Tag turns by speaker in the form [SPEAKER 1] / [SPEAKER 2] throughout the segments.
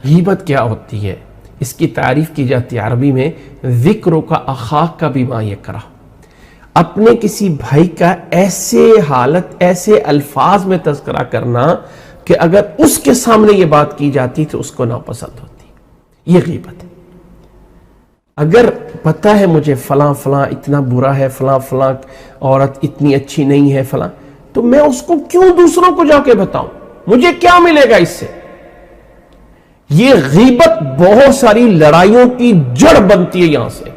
[SPEAKER 1] غیبت کیا ہوتی ہے؟ اس کی تعریف کی جاتی ہے عربی میں ذکر کا اخاک کا بما یکرہ، اپنے کسی بھائی کا ایسے حالت ایسے الفاظ میں تذکرہ کرنا کہ اگر اس کے سامنے یہ بات کی جاتی تو اس کو ناپسند ہوتی، یہ غیبت ہے۔ اگر پتہ ہے مجھے فلاں فلاں اتنا برا ہے، فلاں فلاں عورت اتنی اچھی نہیں ہے فلاں، تو میں اس کو کیوں دوسروں کو جا کے بتاؤں؟ مجھے کیا ملے گا اس سے؟ یہ غیبت بہت ساری لڑائیوں کی جڑ بنتی ہے یہاں سے،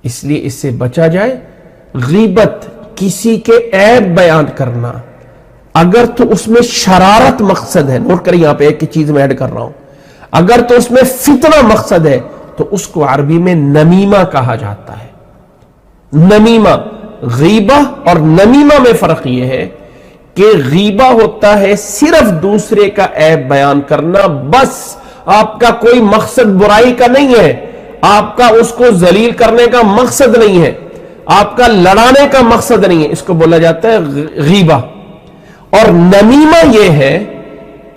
[SPEAKER 1] اس لیے اس سے بچا جائے۔ غیبت کسی کے عیب بیان کرنا، اگر تو اس میں شرارت مقصد ہے، نوٹ کریں یہاں پہ ایک چیز میں ایڈ کر رہا ہوں، اگر تو اس میں فتنہ مقصد ہے تو اس کو عربی میں نمیمہ کہا جاتا ہے۔ نمیمہ، غیبہ اور نمیمہ میں فرق یہ ہے کہ غیبہ ہوتا ہے صرف دوسرے کا عیب بیان کرنا، بس آپ کا کوئی مقصد برائی کا نہیں ہے، آپ کا اس کو ذلیل کرنے کا مقصد نہیں ہے، آپ کا لڑانے کا مقصد نہیں ہے، اس کو بولا جاتا ہے غیبہ۔ اور نمیمہ یہ ہے،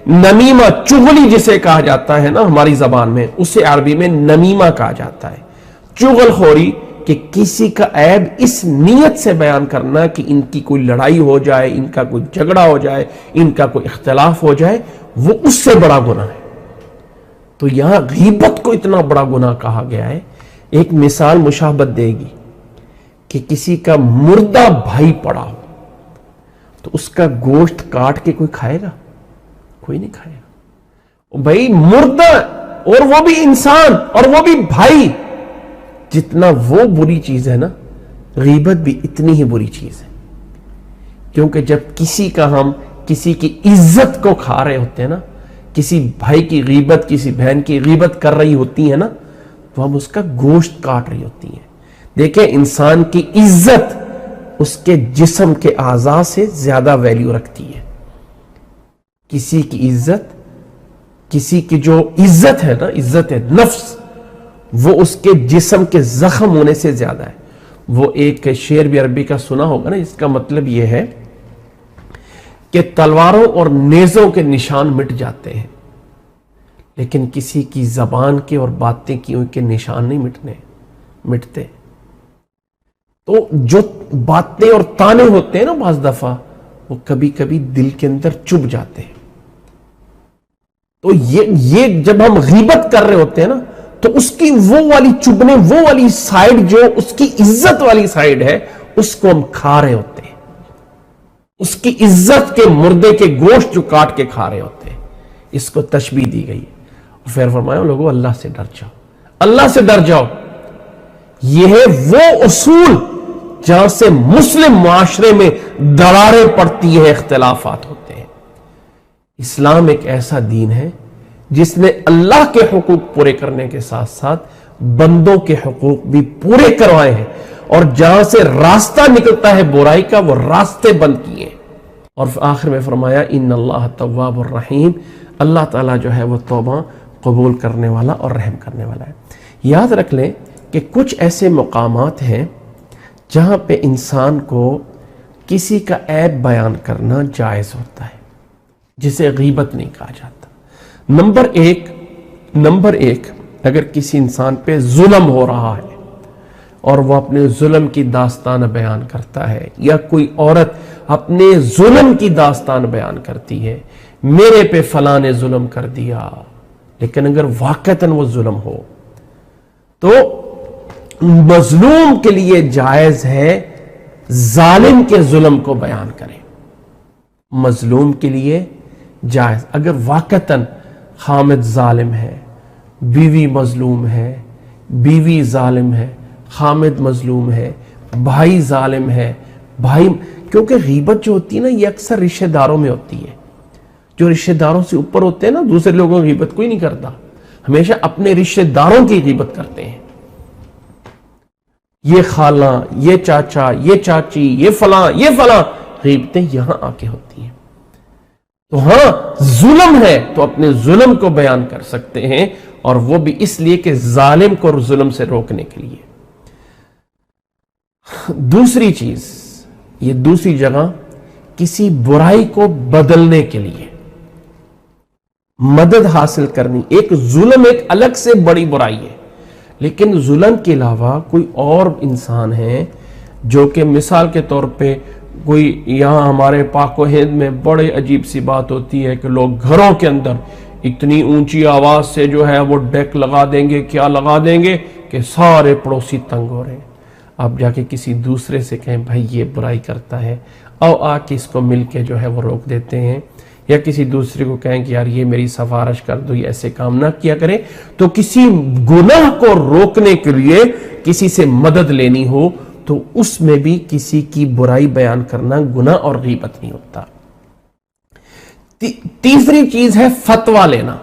[SPEAKER 1] نمیمہ چغلی جسے کہا جاتا ہے نا ہماری زبان میں، اسے عربی میں نمیمہ کہا جاتا ہے۔ چغل خوری کہ کسی کا عیب اس نیت سے بیان کرنا کہ ان کی کوئی لڑائی ہو جائے، ان کا کوئی جھگڑا ہو جائے، ان کا کوئی اختلاف ہو جائے، وہ اس سے بڑا گناہ ہے۔ تو یہاں غیبت کو اتنا بڑا گناہ کہا گیا ہے۔ ایک مثال مشابہت دے گی کہ کسی کا مردہ بھائی پڑا ہو تو اس کا گوشت کاٹ کے کوئی کھائے گا؟ کوئی نہیں کھائے گا بھائی، مردہ، اور وہ بھی انسان، اور وہ بھی بھائی۔ جتنا وہ بری چیز ہے نا، غیبت بھی اتنی ہی بری چیز ہے، کیونکہ جب ہم کسی کی عزت کو کھا رہے ہوتے ہیں نا، کسی بھائی کی غیبت، کسی بہن کی غیبت کر رہی ہوتی ہے نا، تو ہم اس کا گوشت کاٹ رہی ہوتی ہیں۔ دیکھیں، انسان کی عزت اس کے جسم کے اعضاء سے زیادہ ویلیو رکھتی ہے۔ کسی کی عزت، کسی کی جو عزت ہے نا، عزت نفس، وہ اس کے جسم کے زخم ہونے سے زیادہ ہے۔ وہ ایک شعر بھی عربی کا سنا ہوگا نا، جس کا مطلب یہ ہے کہ تلواروں اور نیزوں کے نشان مٹ جاتے ہیں، لیکن کسی کی زبان کے اور باتیں کی ان کے نشان نہیں مٹتے۔ تو جو باتیں اور تانے ہوتے ہیں نا بعض دفعہ، وہ کبھی کبھی دل کے اندر چبھ جاتے ہیں۔ تو یہ جب ہم غیبت کر رہے ہوتے ہیں نا، تو اس کی وہ والی چبھنے، وہ والی سائیڈ جو اس کی عزت والی سائیڈ ہے، اس کو ہم کھا رہے ہوتے ہیں، اس کی عزت کے مردے کے گوشت جو کاٹ کے کھا رہے ہوتے ہیں۔ اس کو تشبیہ دی گئی ہے۔ پھر فرمایا لوگوں، اللہ سے ڈر جاؤ، اللہ سے ڈر جاؤ۔ یہ ہے وہ اصول جہاں سے مسلم معاشرے میں دراریں پڑتی ہیں، اختلافات ہوتے ہیں۔ اسلام ایک ایسا دین ہے جس نے اللہ کے حقوق پورے کرنے کے ساتھ ساتھ بندوں کے حقوق بھی پورے کروائے ہیں، اور جہاں سے راستہ نکلتا ہے برائی کا، وہ راستے بند کیے۔ اور آخر میں فرمایا ان اللہ تواب الرحیم، اللہ تعالیٰ جو ہے وہ توبہ قبول کرنے والا اور رحم کرنے والا ہے۔ یاد رکھ لیں کہ کچھ ایسے مقامات ہیں جہاں پہ انسان کو کسی کا عیب بیان کرنا جائز ہوتا ہے، جسے غیبت نہیں کہا جاتا۔ نمبر ایک، اگر کسی انسان پہ ظلم ہو رہا ہے اور وہ اپنے ظلم کی داستان بیان کرتا ہے، یا کوئی عورت اپنے ظلم کی داستان بیان کرتی ہے، میرے پہ فلاں نے ظلم کر دیا، لیکن اگر واقعتاً وہ ظلم ہو تو مظلوم کے لیے جائز ہے ظالم کے ظلم کو بیان کرے۔ مظلوم کے لیے جائز، اگر واقعتاً خامد ظالم ہے، بیوی مظلوم ہے، بیوی ظالم ہے، خامد مظلوم ہے، بھائی ظالم ہے، کیونکہ غیبت جو ہوتی ہے نا، یہ اکثر رشتہ داروں میں ہوتی ہے۔ جو رشتہ داروں سے اوپر ہوتے ہیں نا، دوسرے لوگوں کی غیبت کوئی نہیں کرتا، ہمیشہ اپنے رشتہ داروں کی غیبت کرتے ہیں۔ یہ خالہ، یہ چاچا، یہ چاچی، یہ فلاں، غیبتیں یہاں آ کے ہوتی ہیں۔ تو ہاں، ظلم ہے تو اپنے ظلم کو بیان کر سکتے ہیں، اور وہ بھی اس لیے کہ ظالم کو ظلم سے روکنے کے لیے۔ دوسری چیز، یہ دوسری جگہ، کسی برائی کو بدلنے کے لیے۔ مدد حاصل کرنی، ایک ظلم ایک الگ سے بڑی برائی ہے، لیکن ظلم کے علاوہ کوئی اور انسان ہے جو کہ مثال کے طور پہ کوئی یہاں ہمارے پاک و ہند میں بڑے عجیب سی بات ہوتی ہے کہ لوگ گھروں کے اندر اتنی اونچی آواز سے جو ہے وہ ڈیک لگا دیں گے، کیا لگا دیں گے کہ سارے پڑوسی تنگ ہو رہے ہیں۔ آپ جا کے کسی دوسرے سے کہیں بھائی یہ برائی کرتا ہے، آ کے اس کو مل کے جو ہے وہ روک دیتے ہیں، یا کسی دوسرے کو کہیں کہ یار یہ میری سفارش کر دو، یہ ایسے کام نہ کیا کرے۔ تو کسی گناہ کو روکنے کے لیے کسی سے مدد لینی ہو تو اس میں بھی کسی کی برائی بیان کرنا گناہ اور غیبت نہیں ہوتا۔ تیسری چیز ہے فتویٰ لینا،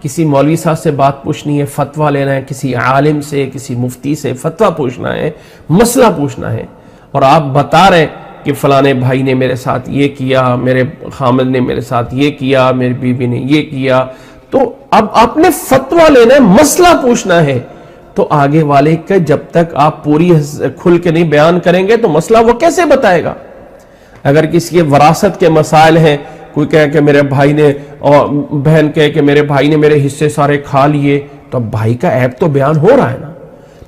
[SPEAKER 1] کسی مولوی صاحب سے بات پوچھنی ہے، فتویٰ لینا ہے، کسی عالم سے کسی مفتی سے فتویٰ پوچھنا ہے، مسئلہ پوچھنا ہے، اور آپ بتا رہے کہ فلانے بھائی نے میرے ساتھ یہ کیا، میرے خامد نے میرے ساتھ یہ کیا، میری بیوی نے یہ کیا، تو اب آپ نے فتویٰ لینا ہے، مسئلہ پوچھنا ہے، تو آگے والے کا جب تک آپ پوری کھل کے نہیں بیان کریں گے تو مسئلہ وہ کیسے بتائے گا؟ اگر کسی کے وراثت کے مسائل ہیں، کوئی کہے کہ میرے بھائی نے، اور بہن کہے کہ میرے بھائی نے میرے حصے سارے کھا لیے، تو اب بھائی کا عیب تو بیان ہو رہا ہے نا۔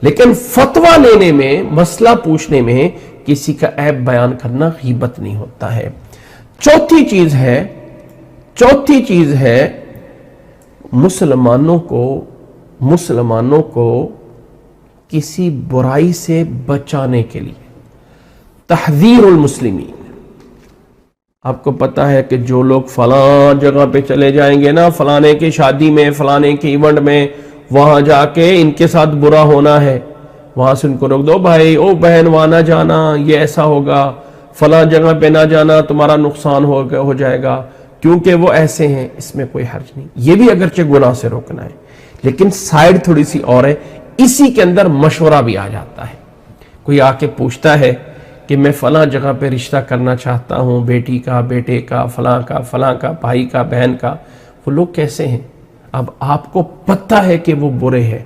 [SPEAKER 1] لیکن فتویٰ لینے میں، مسئلہ پوچھنے میں کسی کا عیب بیان کرنا غیبت نہیں ہوتا ہے۔ چوتھی چیز ہے مسلمانوں کو کسی برائی سے بچانے کے لیے تحذیر المسلمین۔ آپ کو پتا ہے کہ جو لوگ فلاں جگہ پہ چلے جائیں گے نا، فلانے کی شادی میں، فلانے کے ایونٹ میں، وہاں جا کے ان کے ساتھ برا ہونا ہے، وہاں سے ان کو روک دو، بھائی او بہن وہاں نہ جانا، یہ ایسا ہوگا، فلاں جگہ پہ نہ جانا، تمہارا نقصان ہو جائے گا کیونکہ وہ ایسے ہیں۔ اس میں کوئی حرج نہیں، یہ بھی اگرچہ گناہ سے روکنا ہے، لیکن سائیڈ تھوڑی سی اور ہے، اسی کے اندر مشورہ بھی آ جاتا ہے۔ کوئی آ کے پوچھتا ہے کہ میں فلاں جگہ پہ رشتہ کرنا چاہتا ہوں، بیٹی کا، بیٹے کا، فلاں کا، بھائی کا، بہن کا، وہ لوگ کیسے ہیں؟ اب آپ کو پتہ ہے کہ وہ برے ہیں،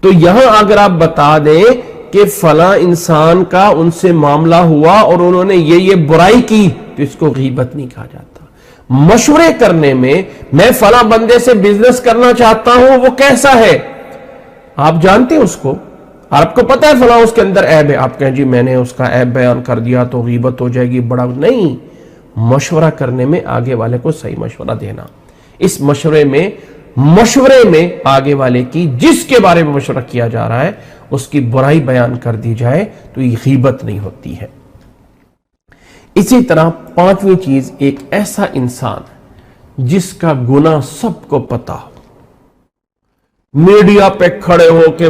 [SPEAKER 1] تو یہاں اگر آپ بتا دیں کہ فلاں انسان کا ان سے معاملہ ہوا اور انہوں نے یہ برائی کی، تو اس کو غیبت نہیں کہا جاتا۔ مشورے کرنے میں فلاں بندے سے بزنس کرنا چاہتا ہوں، وہ کیسا ہے، آپ جانتے ہیں اس کو، آپ کو پتا ہے فلاں اس کے اندر عیب ہے، آپ کہیں جی میں نے اس کا عیب بیان کر دیا تو غیبت ہو جائے گی، بڑا نہیں۔ مشورہ کرنے میں آگے والے کو صحیح مشورہ دینا، اس مشورے میں آگے والے کی جس کے بارے میں مشورہ کیا جا رہا ہے اس کی برائی بیان کر دی جائے تو یہ غیبت نہیں ہوتی ہے۔ اسی طرح پانچویں چیز، ایک ایسا انسان جس کا گناہ سب کو پتا ہو، میڈیا پہ کھڑے ہو کے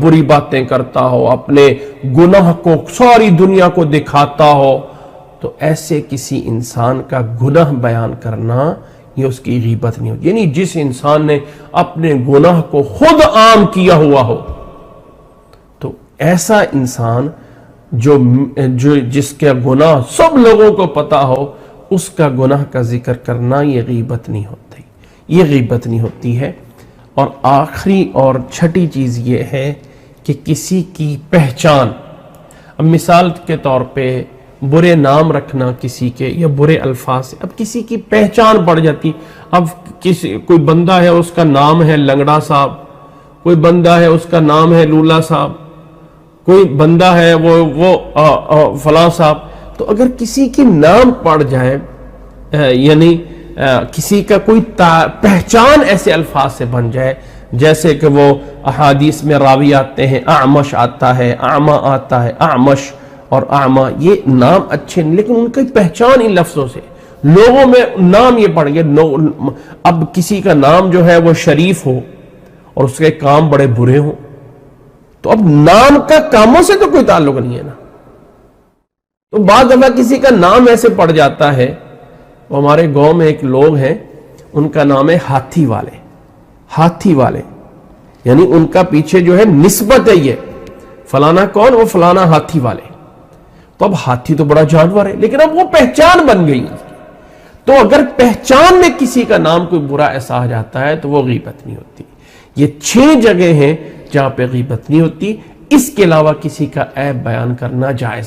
[SPEAKER 1] بری باتیں کرتا ہو، اپنے گناہ کو ساری دنیا کو دکھاتا ہو، تو ایسے کسی انسان کا گناہ بیان کرنا یہ اس کی غیبت نہیں ہوتی۔ یعنی جس انسان نے اپنے گناہ کو خود عام کیا ہوا ہو، تو ایسا انسان جس کا گناہ سب لوگوں کو پتا ہو، اس کا گناہ کا ذکر کرنا یہ غیبت نہیں ہوتی، یہ غیبت نہیں ہوتی ہے۔ اور آخری اور چھٹی چیز یہ ہے کہ کسی کی پہچان، اب مثال کے طور پہ برے نام رکھنا کسی کے یا برے الفاظ سے، اب کسی کی پہچان بڑھ جاتی، اب کوئی بندہ ہے اس کا نام ہے لنگڑا صاحب، کوئی بندہ ہے اس کا نام ہے لولا صاحب، کوئی بندہ ہے وہ فلاں صاحب، تو اگر کسی کی نام پڑ جائے، یعنی کسی کا کوئی پہچان ایسے الفاظ سے بن جائے، جیسے کہ وہ احادیث میں راوی آتے ہیں، اعمش آتا ہے، اعمى آتا ہے، اعمش اور اعمى، یہ نام اچھے نہیں، لیکن ان کی پہچان ان لفظوں سے، لوگوں میں نام یہ پڑ گئے۔ اب کسی کا نام جو ہے وہ شریف ہو اور اس کے کام بڑے برے ہوں، تو اب نام کا کاموں سے تو کوئی تعلق نہیں ہے نا۔ تو بعض دفعہ کسی کا نام ایسے پڑ جاتا ہے، ہمارے گاؤں میں ایک لوگ ہیں، ان کا نام ہے ہاتھی والے، یعنی ان کا پیچھے جو ہے نسبت ہے، یہ فلانا کون، وہ فلانا ہاتھی والے۔ تو اب ہاتھی تو بڑا جانور ہے، لیکن اب وہ پہچان بن گئی۔ تو اگر پہچان میں کسی کا نام کوئی برا ایسا آ جاتا ہے تو وہ غیبت نہیں ہوتی۔ یہ 6 جگہ ہیں جہاں پہ غیبت نہیں ہوتی، اس کے علاوہ کسی کا عیب بیان کرنا جائز ہے۔